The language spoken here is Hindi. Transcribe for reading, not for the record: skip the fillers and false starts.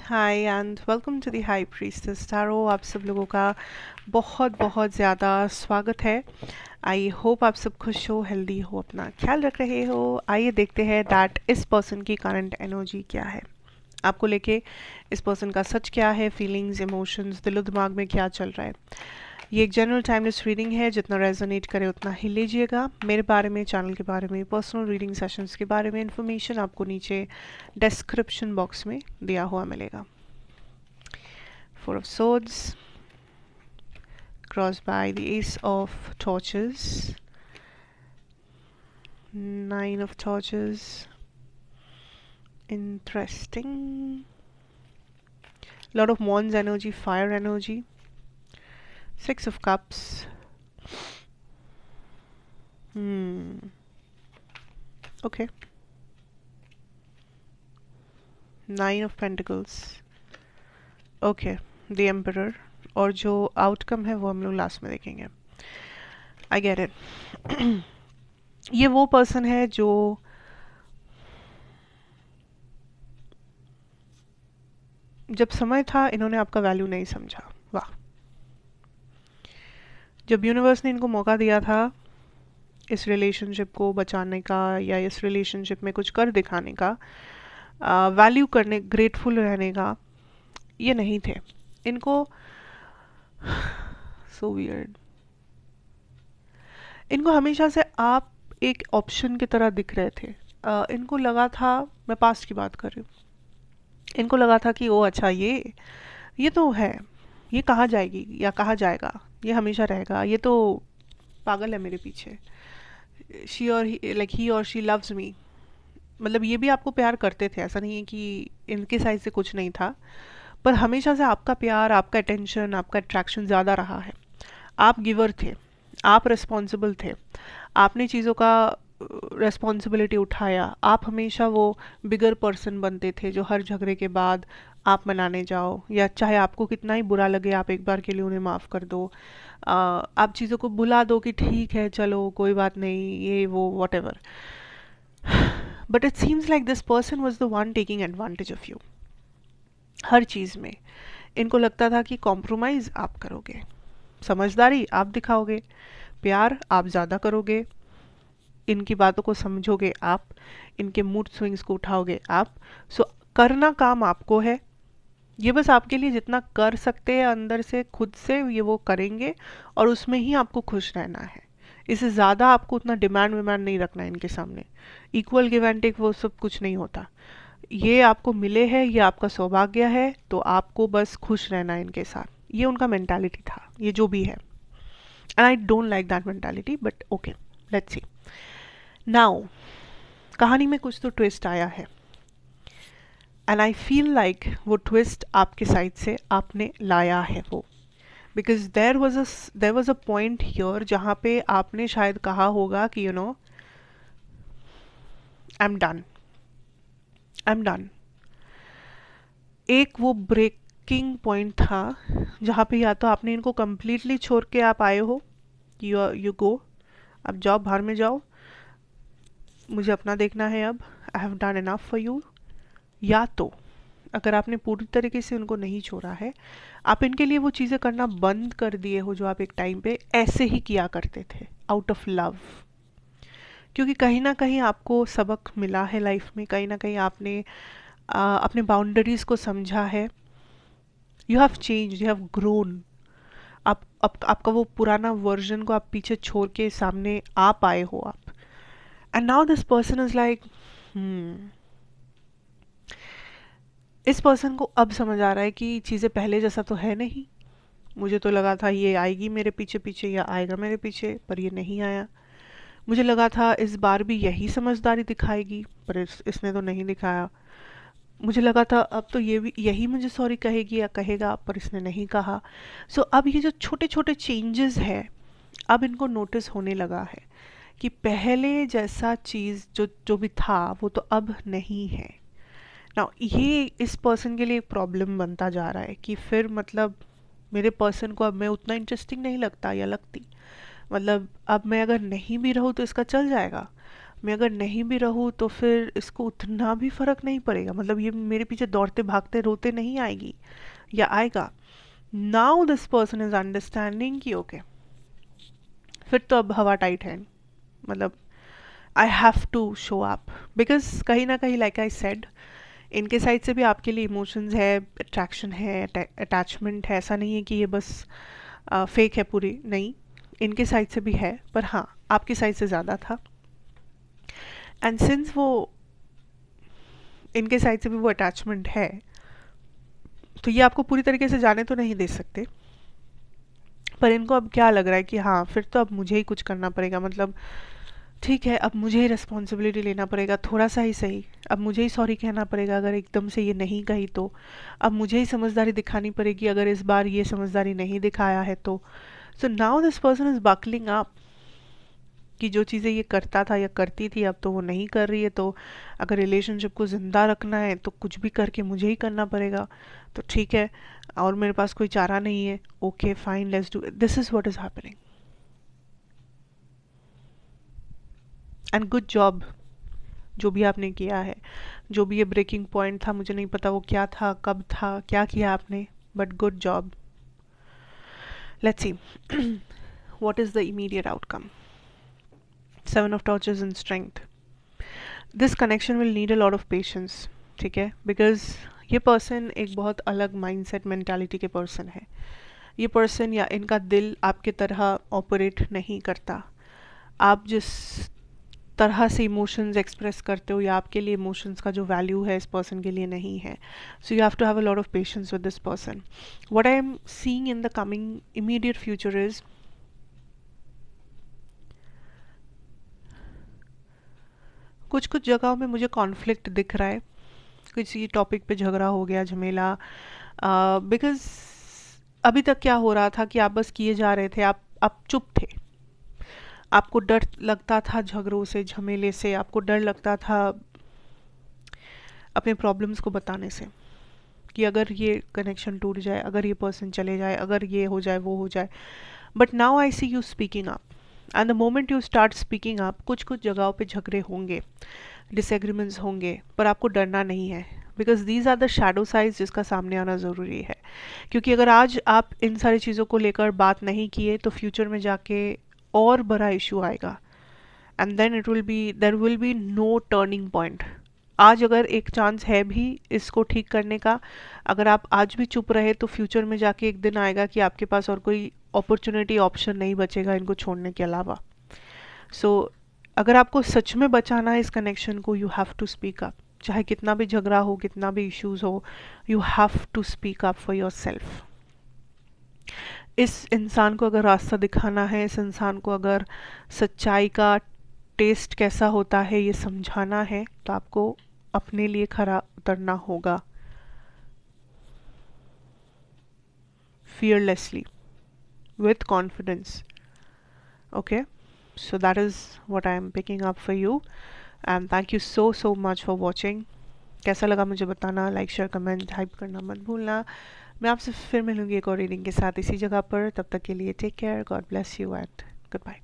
Hi and welcome to the high priestess tarot. आप सब लोगों का बहुत बहुत ज़्यादा स्वागत है। आई होप आप सब खुश हो, हेल्दी हो, अपना ख्याल रख रहे हो। आइए देखते हैं दैट इस पर्सन की करंट एनर्जी क्या है, आपको लेके इस पर्सन का सच क्या है, फीलिंग्स, इमोशंस, दिलो दिमाग में क्या चल रहा है। ये एक जनरल टाइमलेस रीडिंग है, जितना रेजोनेट करे उतना ही लीजिएगा। मेरे बारे में, चैनल के बारे में, पर्सनल रीडिंग सेशंस के बारे में इन्फॉर्मेशन आपको नीचे डिस्क्रिप्शन बॉक्स में दिया हुआ मिलेगा। Four of Swords, crossed by the Ace of Torches, Nine of Torches, interesting. Lot of Wands energy, fire energy, Six of Cups. Okay. Nine of Pentacles. Okay. The Emperor. और जो आउटकम है वो हम लोग लास्ट में देखेंगे। I get it. ये वो पर्सन है जो जब समय था इन्होंने आपका वैल्यू नहीं समझा। वाह। जब यूनिवर्स ने इनको मौका दिया था इस रिलेशनशिप को बचाने का या इस रिलेशनशिप में कुछ कर दिखाने का, वैल्यू करने, ग्रेटफुल रहने का, ये नहीं थे इनको। So weird. इनको हमेशा से आप एक ऑप्शन की तरह दिख रहे थे। इनको लगा था, मैं पास्ट की बात कर रही हूँ, इनको लगा था कि ओ अच्छा ये तो है, ये कहाँ जाएगी या कहाँ जाएगा, ये हमेशा रहेगा, ये तो पागल है मेरे पीछे। शी और लाइक ही और शी लव्स मी। मतलब ये भी आपको प्यार करते थे, ऐसा नहीं है कि इनके साइड से कुछ नहीं था, पर हमेशा से आपका प्यार, आपका अटेंशन, आपका अट्रैक्शन ज़्यादा रहा है। आप गिवर थे, आप रिस्पॉन्सिबल थे, आपने चीज़ों का रेस्पॉन्सिबिलिटी उठाया। आप हमेशा वो बिगर पर्सन बनते थे जो हर झगड़े के बाद आप मनाने जाओ, या चाहे आपको कितना ही बुरा लगे आप एक बार के लिए उन्हें माफ़ कर दो। आप चीज़ों को भुला दो कि ठीक है चलो कोई बात नहीं, ये वो whatever. But it seems like this person was the one taking advantage of you. हर चीज़ में इनको लगता था कि कॉम्प्रोमाइज़ आप करोगे, समझदारी आप दिखाओगे, प्यार आप ज़्यादा करोगे, इनकी बातों को समझोगे आप, इनके मूड स्विंग्स को उठाओगे आप। सो करना काम आपको है, ये बस आपके लिए जितना कर सकते हैं अंदर से खुद से ये वो करेंगे, और उसमें ही आपको खुश रहना है। इससे ज़्यादा आपको उतना डिमांड विमांड नहीं रखना है इनके सामने। इक्वल गिव एंड टेक वो सब कुछ नहीं होता। ये आपको मिले हैं, ये आपका सौभाग्य है, तो आपको बस खुश रहना है इनके साथ। ये उनका मेंटालिटी था, ये जो भी है। And I don't like that mentality, but okay, let's see. Now कहानी में कुछ तो ट्विस्ट आया है, एंड आई फील लाइक वो ट्विस्ट आपके साइड से आपने लाया है वो, because there was a point here जहाँ पे आपने शायद कहा होगा कि you know I am done, I am done. एक वो ब्रेकिंग पॉइंट था जहाँ पे या तो आपने इनको कंप्लीटली छोड़ के आप आए हो कि यू गो, अब जाओ बाहर में जाओ, मुझे अपना देखना है, अब I have done enough for you. या तो अगर आपने पूरी तरीके से उनको नहीं छोड़ा है, आप इनके लिए वो चीज़ें करना बंद कर दिए हो जो आप एक टाइम पे ऐसे ही किया करते थे आउट ऑफ लव, क्योंकि कहीं ना कहीं आपको सबक मिला है लाइफ में, कहीं ना कहीं आपने अपने बाउंड्रीज को समझा है। You have change, you have grown. आपका वो पुराना वर्जन को आप पीछे छोड़ के सामने आ पाए हो आप। And now this person is like, इस पर्सन को अब समझ आ रहा है कि चीज़ें पहले जैसा तो है नहीं। मुझे तो लगा था ये आएगी मेरे पीछे पीछे या आएगा मेरे पीछे, पर ये नहीं आया। मुझे लगा था इस बार भी यही समझदारी दिखाएगी, पर इसने तो नहीं दिखाया। मुझे लगा था अब तो ये भी यही मुझे सॉरी कहेगी या कहेगा, पर इसने नहीं कहा। सो अब ये जो छोटे छोटे चेंजेस है, अब इनको नोटिस होने लगा है कि पहले जैसा चीज़ जो जो भी था वो तो अब नहीं है। ना ये इस पर्सन के लिए एक प्रॉब्लम बनता जा रहा है कि फिर मतलब मेरे पर्सन को अब मैं उतना इंटरेस्टिंग नहीं लगता या लगती। मतलब अब मैं अगर नहीं भी रहूँ तो इसका चल जाएगा, मैं अगर नहीं भी रहूँ तो फिर इसको उतना भी फर्क नहीं पड़ेगा, मतलब ये मेरे पीछे दौड़ते भागते रोते नहीं आएगी या आएगा। Now this person is understanding कि ओके, फिर तो अब हवा टाइट है, मतलब I have to show up, because कहीं ना कहीं लाइक आई सेड, इनके साइड से भी आपके लिए इमोशंस है, अट्रैक्शन है, अटैचमेंट है, ऐसा नहीं है कि ये बस फेक है पूरी, नहीं, इनके साइड से भी है, पर हाँ आपकी साइड से ज़्यादा था। एंड सिंस वो इनके साइड से भी वो अटैचमेंट है, तो ये आपको पूरी तरीके से जाने तो नहीं दे सकते, पर इनको अब क्या लग रहा है कि हाँ फिर तो अब मुझे ही कुछ करना पड़ेगा, मतलब ठीक है अब मुझे ही रिस्पॉन्सिबिलिटी लेना पड़ेगा, थोड़ा सा ही सही, अब मुझे ही सॉरी कहना पड़ेगा अगर एकदम से ये नहीं कही तो, अब मुझे ही समझदारी दिखानी पड़ेगी अगर इस बार ये समझदारी नहीं दिखाया है तो। So now this person is buckling up कि जो चीज़ें ये करता था या करती थी अब तो वो नहीं कर रही है, तो अगर रिलेशनशिप को ज़िंदा रखना है तो कुछ भी करके मुझे ही करना पड़ेगा, तो ठीक है, और मेरे पास कोई चारा नहीं है, okay fine let's do, this is what is happening. And good job जो भी आपने किया है, जो भी ये ब्रेकिंग पॉइंट था, मुझे नहीं पता वो क्या था, कब था, क्या किया आपने, but good job. Let's see what is the immediate outcome. Seven of torches and strength. This connection will need a lot of patience, ठीक है, बिकॉज ये पर्सन एक बहुत अलग माइंडसेट मेंटालिटी के पर्सन है। ये पर्सन या इनका दिल आपके तरह ऑपरेट नहीं करता। आप जिस तरह से इमोशंस एक्सप्रेस करते हो या आपके लिए इमोशंस का जो वैल्यू है इस पर्सन के लिए नहीं है। So you have to have a lot of patience with this person. What I am seeing in the coming immediate future is कुछ कुछ जगहों में मुझे कॉन्फ्लिक्ट दिख रहा है, किसी टॉपिक पे झगड़ा हो गया, झमेला, बिकॉज अभी तक क्या हो रहा था कि आप बस किए जा रहे थे, आप चुप थे, आपको डर लगता था झगड़ों से, झमेले से, आपको डर लगता था अपने प्रॉब्लम्स को बताने से, कि अगर ये कनेक्शन टूट जाए, अगर ये पर्सन चले जाए, अगर ये हो जाए वो हो जाए। But now I see you speaking up, and the moment you start speaking up, कुछ कुछ जगहों पे झगड़े होंगे, डिसएग्रीमेंट्स होंगे, पर आपको डरना नहीं है, because these are the shadow साइज जिसका सामने आना ज़रूरी है। क्योंकि अगर आज आप इन सारी चीज़ों को लेकर बात नहीं किए तो फ्यूचर में जाके और बड़ा इशू आएगा, and then it will be, there will be no turning point. आज अगर एक चांस है भी इसको ठीक करने का, अगर आप आज भी चुप रहे तो फ्यूचर में जाके एक दिन आएगा कि आपके पास और कोई अपॉर्चुनिटी ऑप्शन नहीं बचेगा इनको छोड़ने के अलावा। सो अगर आपको सच में बचाना है इस कनेक्शन को, you have to speak up, चाहे कितना भी झगड़ा हो, कितना भी इश्यूज हो, you have to speak up for yourself. इस इंसान को अगर रास्ता दिखाना है, इस इंसान को अगर सच्चाई का टेस्ट कैसा होता है ये समझाना है, तो आपको अपने लिए खरा उतरना होगा, fearlessly, with confidence. Okay, so that is what I am picking up for you, and thank you so much for watching. कैसा लगा मुझे बताना, लाइक शेयर कमेंट हाइप करना मत भूलना। मैं आपसे फिर मिलूंगी एक और रीडिंग के साथ इसी जगह पर, तब तक के लिए take care, God bless you and good bye.